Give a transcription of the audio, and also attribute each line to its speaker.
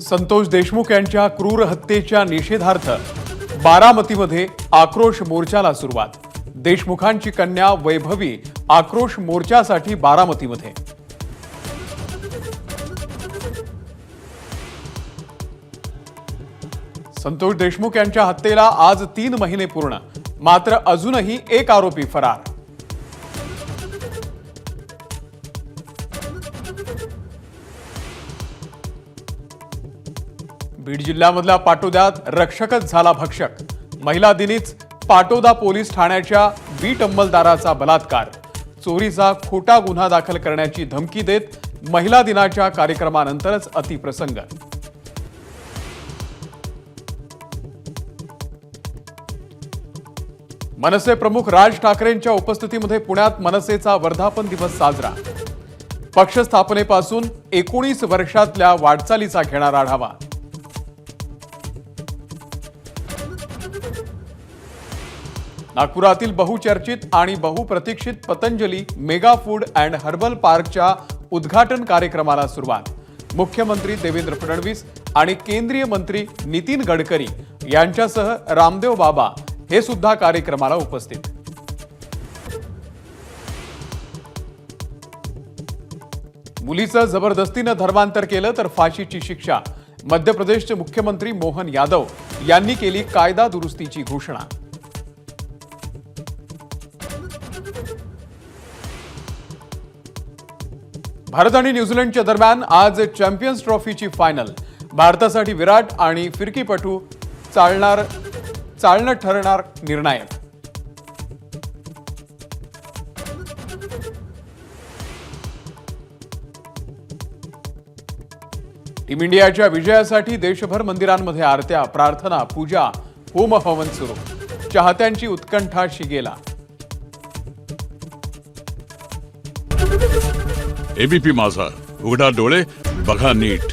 Speaker 1: संतोष देशमुख यांच्या क्रूर हत्येच्या निषेधार्थ बारामतीमध्ये आक्रोश मोर्चाला सुरुवात। देशमुखांची कन्या वैभवी आक्रोश मोर्चासाठी बारामतीमध्ये। संतोष देशमुख यांच्या हत्येला आज 3 महिने पूर्ण, मात्र अजूनही एक आरोपी फरार। बीड जिल्ह्यामधल्या पाटोद्यात रक्षकच झाला भक्षक। महिला दिनीच पाटोदा पोलीस ठाण्याच्या बीट अंमलदाराचा बलात्कार। चोरीचा खोटा गुन्हा दाखल करण्याची धमकी देत महिला दिनाच्या कार्यक्रमानंतरच अतिप्रसंग। मनसे प्रमुख राज ठाकरेंच्या उपस्थितीमध्ये पुण्यात मनसेचा वर्धापन दिवस साजरा। पक्ष स्थापनेपासून 19 वर्षातल्या वाटचालीचा घेणार आढावा। नागपुरातील बहुचर्चित आणि बहुप्रतीक्षित Patanjali mega food and herbal पार्कच्या उद्घाटन कार्यक्रमाला सुरुवात। मुख्यमंत्री देवेंद्र फडणवीस आणि केंद्रीय मंत्री नितीन गडकरी यांच्यासह रामदेव बाबा हे सुद्धा कार्यक्रमाला उपस्थित। मुलीचं जबरदस्तीनं धर्मांतर केलं तर फाशीची शिक्षा। मध्य प्रदेशचे मुख्यमंत्री मोहन यादव यांनी केली कायदा दुरुस्तीची घोषणा। भारत आणि न्यूझीलंडच्या दरम्यान आज चॅम्पियन्स ट्रॉफीची फायनल। भारतासाठी विराट आणि फिरकीपटू चालणं ठरणार निर्णायक। टीम इंडियाच्या विजयासाठी देशभर मंदिरांमध्ये आरत्या, प्रार्थना, पूजा, होम हवन सुरू। चाहत्यांची उत्कंठा शिगेला।
Speaker 2: एबीपी माझा, उघडा डोळे बघा नीट।